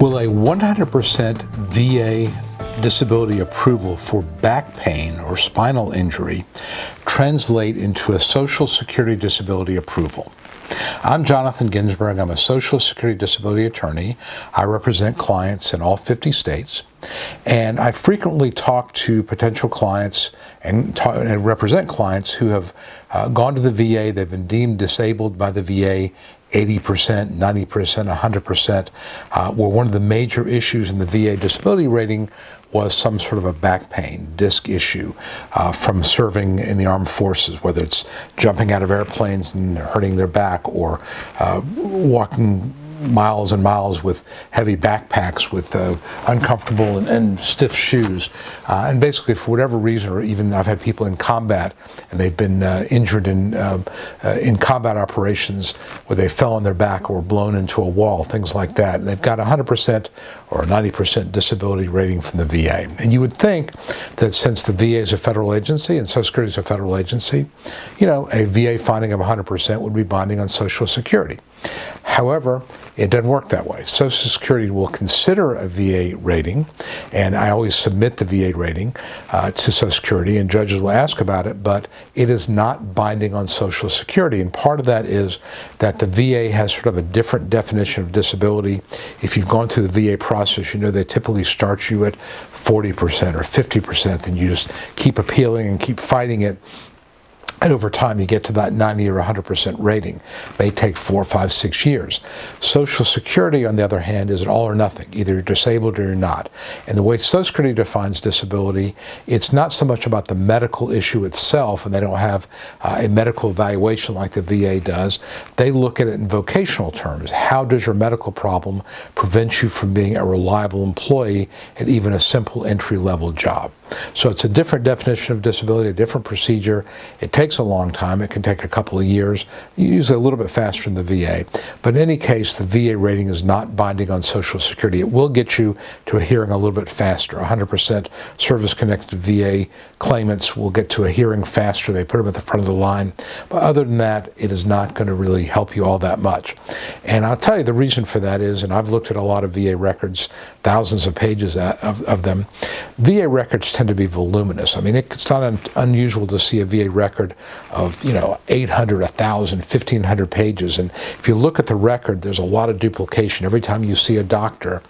Will a 100% VA disability approval for back pain or spinal injury translate into a Social Security disability approval? I'm Jonathan Ginsberg. I'm a Social Security disability attorney. I represent clients in all 50 states, and I frequently talk to potential clients and represent clients who have gone to the VA. They've been deemed disabled by the VA 80%, 90%, 100%, where one of the major issues in the VA disability rating was some sort of a back pain, disc issue from serving in the armed forces, whether it's jumping out of airplanes and hurting their back, or walking miles and miles with heavy backpacks with uncomfortable and stiff shoes. And basically, for whatever reason, or even I've had people in combat and they've been injured in combat operations where they fell on their back or were blown into a wall, things like that. And they've got 100% or 90% disability rating from the VA. And you would think that since the VA is a federal agency and Social Security is a federal agency, you know, a VA finding of 100% would be binding on Social Security. However, it doesn't work that way. Social Security will consider a VA rating, and I always submit the VA rating to Social Security, and judges will ask about it, but it is not binding on Social Security. And part of that is that the VA has sort of a different definition of disability. If you've gone through the VA process, you know they typically start you at 40% or 50%, and you just keep appealing and keep fighting it. And over time, you get to that 90 or 100% rating. It may take 4, 5, 6 years. Social Security, on the other hand, is an all or nothing. Either you're disabled or you're not. And the way Social Security defines disability, it's not so much about the medical issue itself, and they don't have a medical evaluation like the VA does. They look at it in vocational terms. How does your medical problem prevent you from being a reliable employee at even a simple entry-level job? So it's a different definition of disability, a different procedure. It takes a long time. It can take a couple of years, usually a little bit faster in the VA. But in any case, the VA rating is not binding on Social Security. It will get you to a hearing a little bit faster. 100% service-connected VA claimants will get to a hearing faster. They put them at the front of the line. But other than that, it is not going to really help you all that much. And I'll tell you the reason for that is, and I've looked at a lot of VA records, thousands of pages of them, VA records tend to be voluminous. I mean, it's not unusual to see a VA record of, 800, 1,000, 1,500 pages. And if you look at the record, there's a lot of duplication. Every time you see a doctor,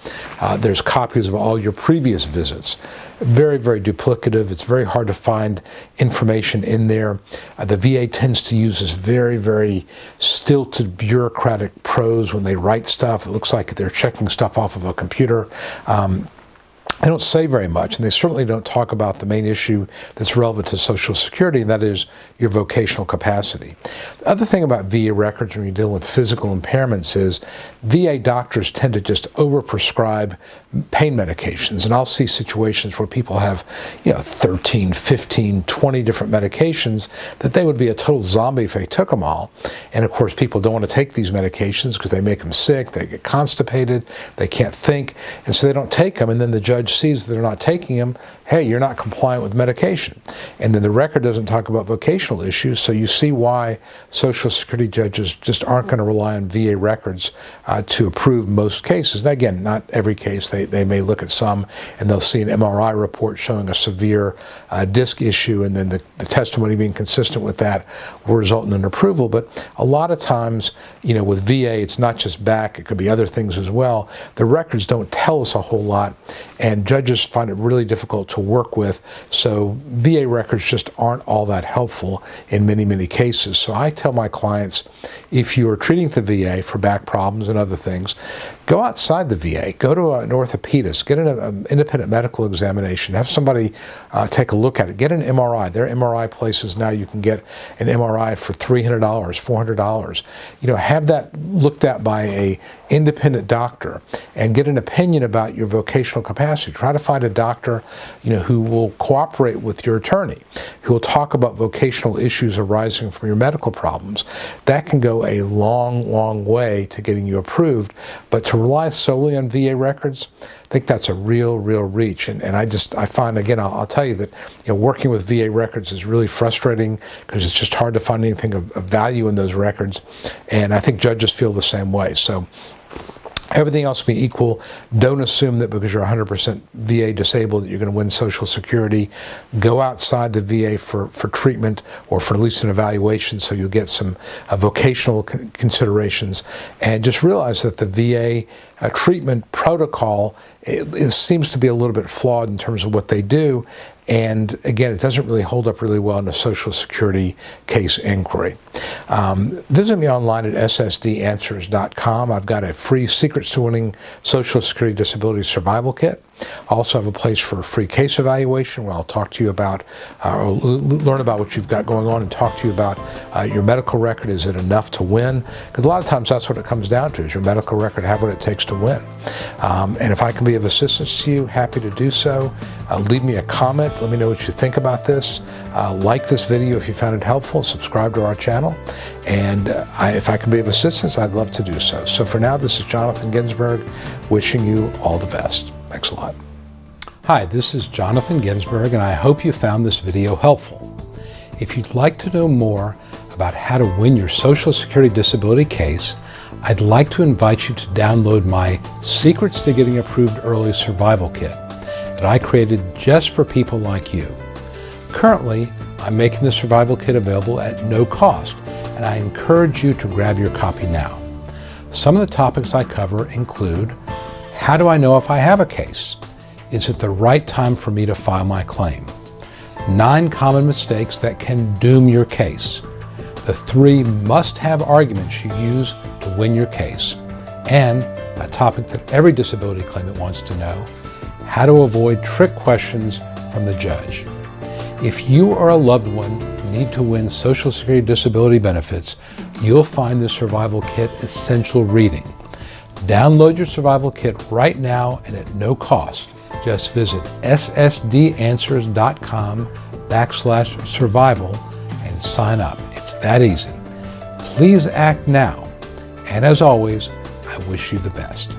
there's copies of all your previous visits. Very, very duplicative. It's very hard to find information in there. The VA tends to use this very, very stilted bureaucratic prose when they write stuff. It looks like they're checking stuff off of a computer. They don't say very much, and they certainly don't talk about the main issue that's relevant to Social Security, and that is your vocational capacity. The other thing about VA records when you're dealing with physical impairments is VA doctors tend to just overprescribe pain medications, and I'll see situations where people have 13, 15, 20 different medications that they would be a total zombie if they took them all. And of course, people don't want to take these medications because they make them sick, they get constipated, they can't think, and so they don't take them, and then the judge sees that they're not taking them. Hey, you're not compliant with medication. And then the record doesn't talk about vocational issues, so you see why Social Security judges just aren't going to rely on VA records to approve most cases. And again, not every case. They may look at some and they'll see an MRI report showing a severe disc issue, and then the testimony being consistent with that will result in an approval. But a lot of times, with VA, it's not just back, it could be other things as well. The records don't tell us a whole lot, and judges find it really difficult to work with. So VA records just aren't all that helpful in many, many cases. So I tell my clients, if you are treating the VA for back problems and other things, go outside the VA, go to an orthopedist, get an independent medical examination, have somebody take a look at it, get an MRI. There are MRI places now you can get an MRI for $300, $400. Have that looked at by a independent doctor and get an opinion about your vocational capacity. Try to find a doctor, who will cooperate with your attorney, who will talk about vocational issues arising from your medical problems. That can go a long, long way to getting you approved. But to rely solely on VA records, I think that's a real reach. And I find, again, I'll tell you that working with VA records is really frustrating because it's just hard to find anything of value in those records. And I think judges feel the same way. So Everything else being equal, don't assume that because you're 100% VA disabled that you're going to win Social Security. Go outside the VA for treatment or for at least an evaluation so you'll get some vocational considerations. And just realize that the VA treatment protocol seems to be a little bit flawed in terms of what they do. And again, it doesn't really hold up really well in a Social Security case inquiry. Visit me online at ssdanswers.com. I've got a free Secrets to Winning Social Security Disability Survival Kit. I also have a place for a free case evaluation where I'll talk to you about, or learn about what you've got going on and talk to you about your medical record. Is it enough to win? Because a lot of times that's what it comes down to, is your medical record have what it takes to win. And if I can be of assistance to you, happy to do so. Leave me a comment. Let me know what you think about this. Like this video if you found it helpful. Subscribe to our channel. And if I can be of assistance, I'd love to do so. So for now, this is Jonathan Ginsberg wishing you all the best. Thanks a lot. Hi, this is Jonathan Ginsberg, and I hope you found this video helpful. If you'd like to know more about how to win your Social Security disability case, I'd like to invite you to download my Secrets to Getting Approved Early Survival Kit that I created just for people like you. Currently, I'm making the Survival Kit available at no cost, and I encourage you to grab your copy now. Some of the topics I cover include: how do I know if I have a case? Is it the right time for me to file my claim? 9 common mistakes that can doom your case. The 3 must-have arguments you use to win your case. And a topic that every disability claimant wants to know: how to avoid trick questions from the judge. If you or a loved one need to win Social Security disability benefits, you'll find the Survival Kit essential reading. Download your Survival Kit right now and at no cost. Just visit ssdanswers.com/survival and sign up. It's that easy. Please act now. And as always, I wish you the best.